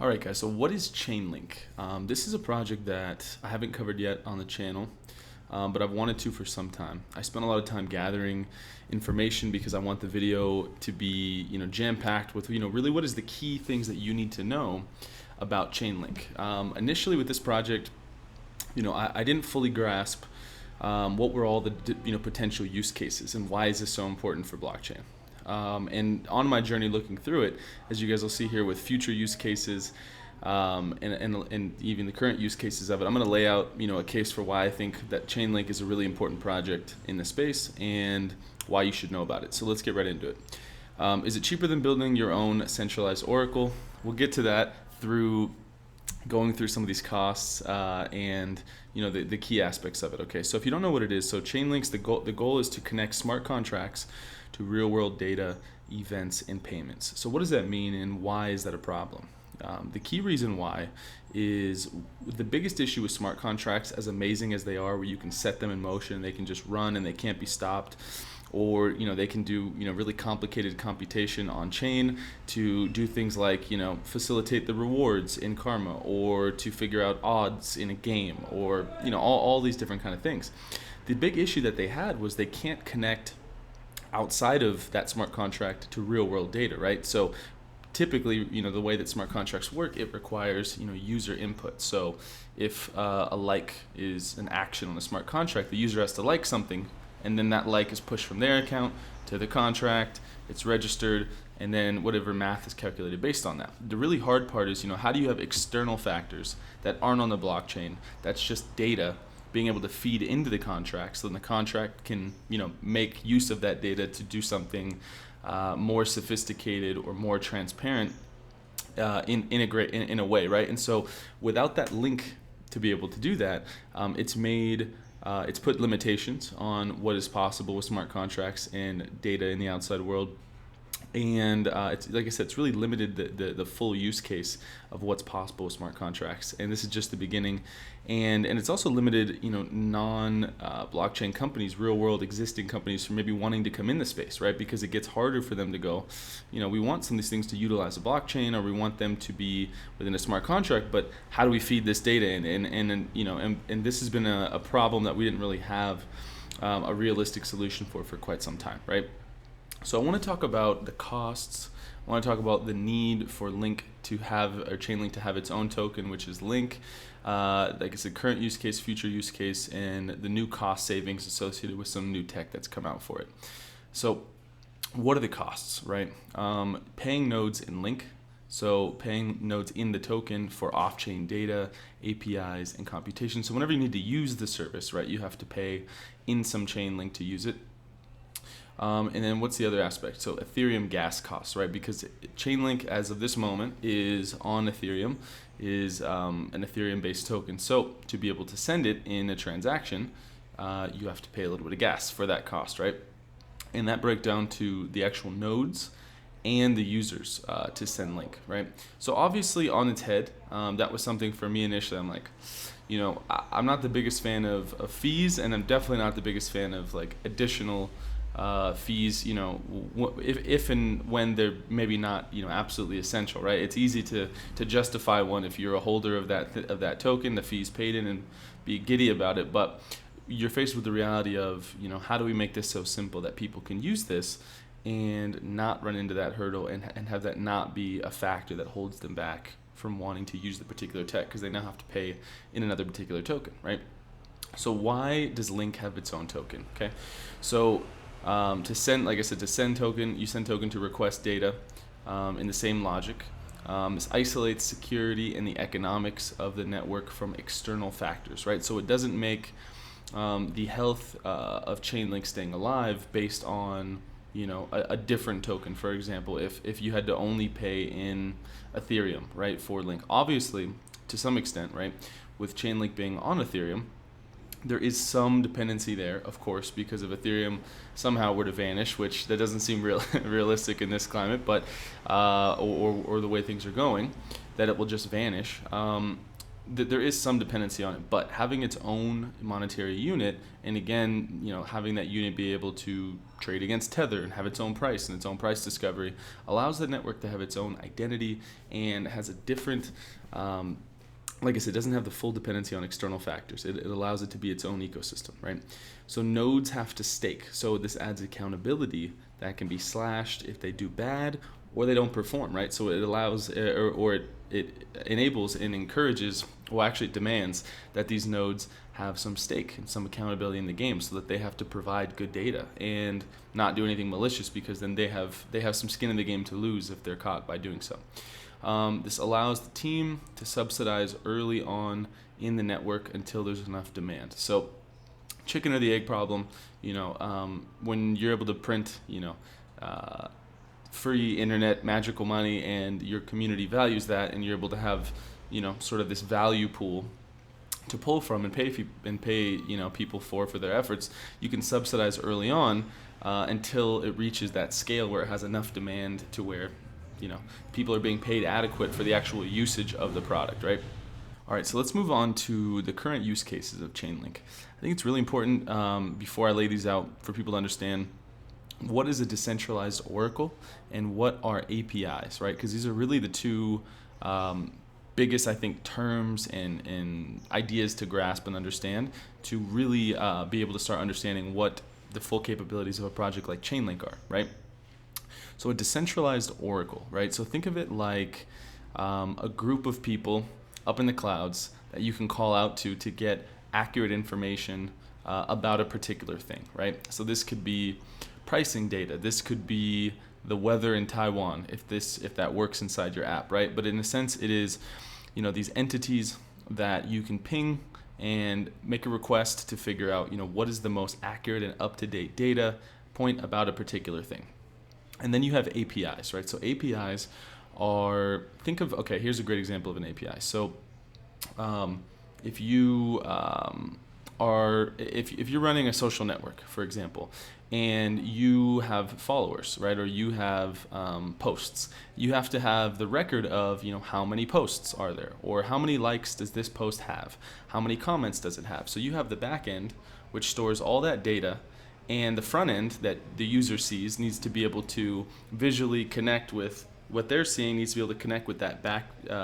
All right, guys, so what is Chainlink? This is a project that I haven't covered yet on the channel, but I've wanted to for some time. I spent a lot of time gathering information because I want the video to be, jam-packed with, really what is the key things that you need to know about Chainlink. Initially with this project, I didn't fully grasp what were all the, potential use cases and why is this so important for blockchain. And on my journey looking through it, as you guys will see here with future use cases and even the current use cases of it, I'm going to lay out a case for why I think that Chainlink is a really important project in the space and why you should know about it. So let's get right into it. Is it cheaper than building your own centralized oracle? We'll get to that through going through some of these costs and the key aspects of it. Okay, so if you don't know what it is, so Chainlink's the goal is to connect smart contracts to real world data, events, and payments. So what does that mean and why is that a problem? The key reason why is the biggest issue with smart contracts, as amazing as they are, where you can set them in motion, they can just run and they can't be stopped, or they can do really complicated computation on chain to do things like facilitate the rewards in karma, or to figure out odds in a game, or all these different kind of things. The big issue that they had was they can't connect outside of that smart contract to real world data, right? So typically, the way that smart contracts work, it requires, user input. So if a like is an action on a smart contract, the user has to like something, and then that like is pushed from their account to the contract, it's registered, and then whatever math is calculated based on that. The really hard part is, how do you have external factors that aren't on the blockchain, that's just data, being able to feed into the contract so then the contract can make use of that data to do something more sophisticated or more transparent in a way, right? And so without that link to be able to do that, it's put limitations on what is possible with smart contracts and data in the outside world. And it's, like I said, it's really limited the full use case of what's possible with smart contracts. And this is just the beginning. And it's also limited, non-blockchain companies, real-world existing companies, from maybe wanting to come in the space, right? Because it gets harder for them to go, we want some of these things to utilize a blockchain, or we want them to be within a smart contract, but how do we feed this data in? And this has been a problem that we didn't really have a realistic solution for quite some time, right? So I want to talk about the costs. I want to talk about the need for Link to have, or Chainlink to have its own token, which is Link. Like I said, current use case, future use case, and the new cost savings associated with some new tech that's come out for it. So what are the costs, right? Paying nodes in Link. So paying nodes in the token for off-chain data, APIs, and computation. So whenever you need to use the service, right, you have to pay in some Chainlink to use it. And then what's the other aspect? So Aetherium Gas Costs, right? Because Chainlink, as of this moment, is on Ethereum, is an Ethereum-based token. So to be able to send it in a transaction, you have to pay a little bit of gas for that cost, right? And that breaks down to the actual nodes and the users to send Link, right? So obviously on its head, that was something for me initially. I'm like, I'm not the biggest fan of fees, and I'm definitely not the biggest fan of like additional fees, if and when they're maybe not, absolutely essential, right? It's easy to justify one if you're a holder of that token, the fees paid in, and be giddy about it. But you're faced with the reality of, how do we make this so simple that people can use this and not run into that hurdle and have that not be a factor that holds them back from wanting to use the particular tech, because they now have to pay in another particular token, right? So why does Link have its own token? Okay, so to send, like I said, to send token, you send token to request data in the same logic. This isolates security and the economics of the network from external factors, right? So it doesn't make the health of Chainlink staying alive based on a different token. For example, if you had to only pay in Ethereum, right, for Link, obviously to some extent, right, with Chainlink being on Ethereum, there is some dependency there, of course, because if Ethereum somehow were to vanish, which that doesn't seem realistic in this climate, but or the way things are going, that it will just vanish. there is some dependency on it, but having its own monetary unit, and again, having that unit be able to trade against Tether and have its own price and its own price discovery, allows the network to have its own identity and has a different, like I said, doesn't have the full dependency on external factors. It allows it to be its own ecosystem, right? So nodes have to stake. So this adds accountability that can be slashed if they do bad or they don't perform, right? So it allows, it enables and encourages, well, actually it demands that these nodes have some stake and some accountability in the game, so that they have to provide good data and not do anything malicious, because then they have some skin in the game to lose if they're caught by doing so. This allows the team to subsidize early on in the network until there's enough demand. So chicken or the egg problem, when you're able to print, free internet, magical money, and your community values that, and you're able to have, sort of this value pool to pull from and pay people for their efforts, you can subsidize early on until it reaches that scale where it has enough demand to where, people are being paid adequate for the actual usage of the product, right? All right, so let's move on to the current use cases of Chainlink. I think it's really important, before I lay these out, for people to understand what is a decentralized oracle and what are APIs, right? Because these are really the two biggest, I think, terms and ideas to grasp and understand to really be able to start understanding what the full capabilities of a project like Chainlink are, right? So a decentralized oracle, right? So think of it like a group of people up in the clouds that you can call out to get accurate information about a particular thing, right? So this could be pricing data. This could be the weather in Taiwan, if that works inside your app, right? But in a sense, it is, these entities that you can ping and make a request to figure out, what is the most accurate and up-to-date data point about a particular thing. And then you have APIs, right? So APIs are, here's a great example of an API. So if you if you're running a social network, for example, and you have followers, right, or you have posts, you have to have the record of, how many posts are there, or how many likes does this post have, how many comments does it have. So you have the back end, which stores all that data, and the front end that the user sees needs to be able to visually connect with what they're seeing, needs to be able to connect with that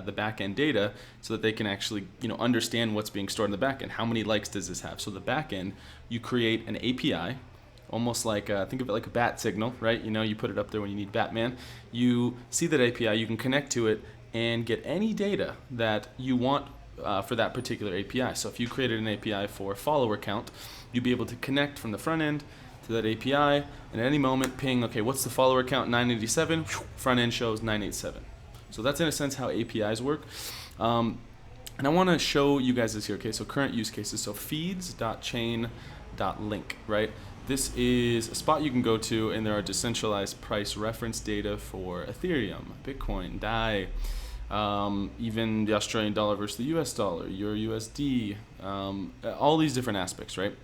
the back end data, so that they can actually understand what's being stored in the back end. How many likes does this have? So the back end, you create an API, almost like think of it like a bat signal, right? You put it up there when you need Batman. You see that API, you can connect to it and get any data that you want for that particular API. So if you created an API for follower count, you'd be able to connect from the front end to that API, and at any moment ping, okay, what's the follower count? 987, front end shows 987. So that's in a sense how APIs work. And I want to show you guys this here. Okay, so current use cases. So feeds.chain.link, right? This is a spot you can go to, and there are decentralized price reference data for Ethereum, Bitcoin, DAI, even the Australian dollar versus the US dollar, Euro USD, all these different aspects, right?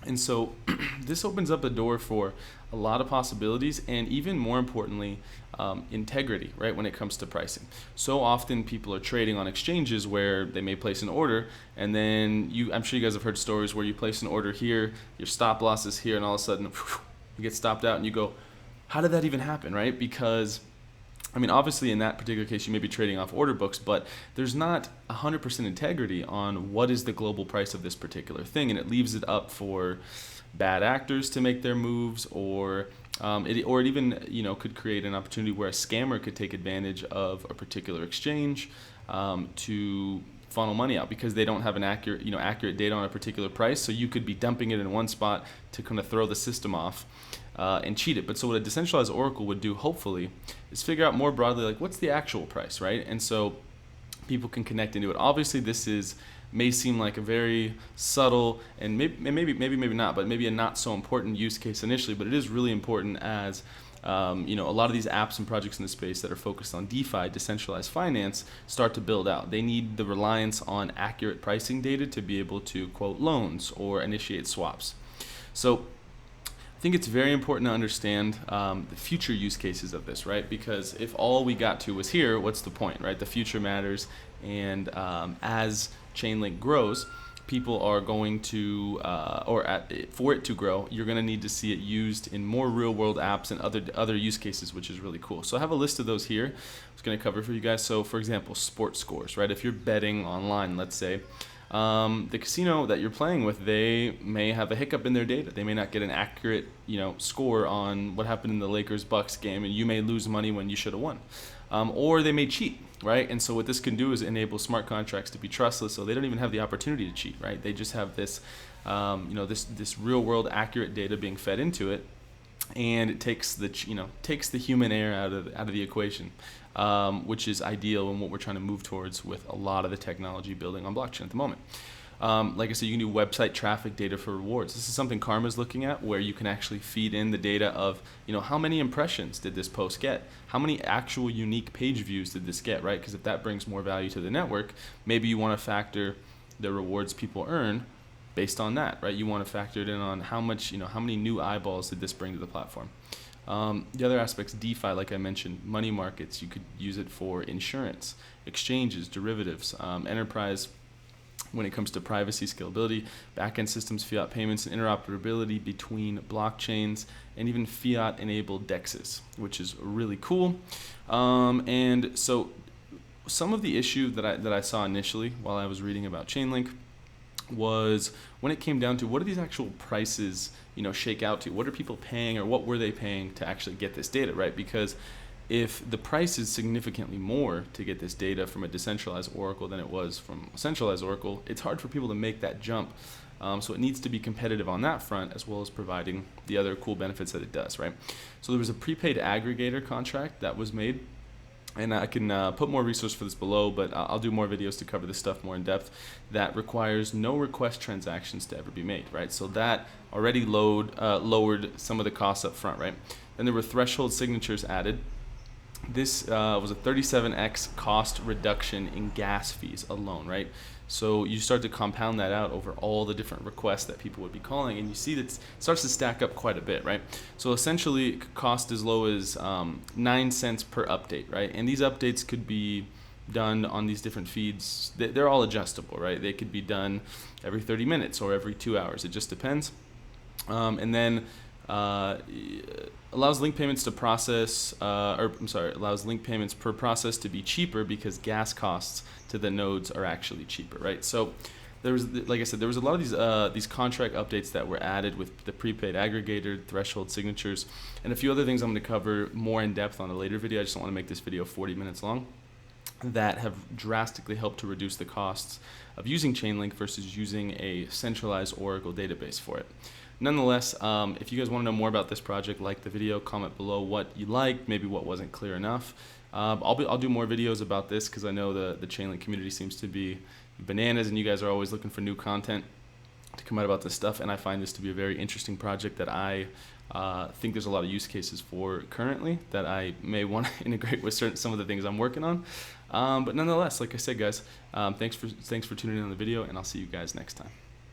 And so this opens up a door for a lot of possibilities, and even more importantly, integrity, right, when it comes to pricing. So often people are trading on exchanges where they may place an order, and then I'm sure you guys have heard stories where you place an order here, your stop loss is here, and all of a sudden you get stopped out, and you go, how did that even happen, right? Because obviously in that particular case, you may be trading off order books, but there's not 100% integrity on what is the global price of this particular thing, and it leaves it up for bad actors to make their moves, or it even could create an opportunity where a scammer could take advantage of a particular exchange to funnel money out, because they don't have an accurate data on a particular price. So you could be dumping it in one spot to kind of throw the system off and cheat it. But so what a decentralized oracle would do, hopefully, is figure out more broadly, like, what's the actual price, right? And so people can connect into it. Obviously, this may seem like a very subtle and maybe not, but maybe a not so important use case initially. But it is really important as a lot of these apps and projects in the space that are focused on DeFi, decentralized finance, start to build out. They need the reliance on accurate pricing data to be able to quote loans or initiate swaps. So think it's very important to understand the future use cases of this, right? Because if all we got to was here, what's the point, right? The future matters, and as Chainlink grows, people are going to, for it to grow, you're going to need to see it used in more real-world apps and other use cases, which is really cool. So I have a list of those here. I was going to cover for you guys. So, for example, sports scores, right? If you're betting online, let's say, the casino that you're playing with, they may have a hiccup in their data. They may not get an accurate, score on what happened in the Lakers-Bucks game, and you may lose money when you should have won. Or they may cheat, right? And so what this can do is enable smart contracts to be trustless, so they don't even have the opportunity to cheat, right? They just have this, this real-world accurate data being fed into it, and it takes the human error out of the equation, which is ideal in what we're trying to move towards with a lot of the technology building on blockchain at the moment. Like I said, you can do website traffic data for rewards. This is something Karma's looking at, where you can actually feed in the data of, how many impressions did this post get? How many actual unique page views did this get, right? Because if that brings more value to the network, maybe you want to factor the rewards people earn based on that, right? You want to factor it in on how much, how many new eyeballs did this bring to the platform. The other aspects, DeFi, like I mentioned, money markets, you could use it for insurance, exchanges, derivatives, enterprise, when it comes to privacy, scalability, backend systems, fiat payments, and interoperability between blockchains, and even fiat-enabled DEXs, which is really cool. And so some of the issue that I saw initially while I was reading about Chainlink was when it came down to what do these actual prices, shake out to? What are people paying, or what were they paying to actually get this data, right? Because if the price is significantly more to get this data from a decentralized oracle than it was from a centralized oracle, it's hard for people to make that jump. So it needs to be competitive on that front, as well as providing the other cool benefits that it does, right? So there was a prepaid aggregator contract that was made, and I can put more resource for this below, but I'll do more videos to cover this stuff more in depth, that requires no request transactions to ever be made, right? So that already lowered some of the costs up front, right? Then there were threshold signatures added. This was a 37x cost reduction in gas fees alone, right? So you start to compound that out over all the different requests that people would be calling, and you see that it starts to stack up quite a bit, right? So essentially, it could cost as low as 9 cents per update, right? And these updates could be done on these different feeds. They're all adjustable, right? They could be done every 30 minutes or every 2 hours. It just depends. And then allows link payments to process, allows link payments per process to be cheaper because gas costs to the nodes are actually cheaper, right? So there was, like I said, there was a lot of these contract updates that were added with the prepaid aggregator, threshold signatures, and a few other things I'm going to cover more in depth on a later video. I just don't want to make this video 40 minutes long, that have drastically helped to reduce the costs of using Chainlink versus using a centralized Oracle database for it. Nonetheless, if you guys want to know more about this project, like the video, comment below what you liked, maybe what wasn't clear enough. I'll do more videos about this because I know the Chainlink community seems to be bananas, and you guys are always looking for new content to come out about this stuff, and I find this to be a very interesting project that I think there's a lot of use cases for currently that I may want to integrate with some of the things I'm working on. But nonetheless, like I said, guys, thanks for tuning in on the video, and I'll see you guys next time.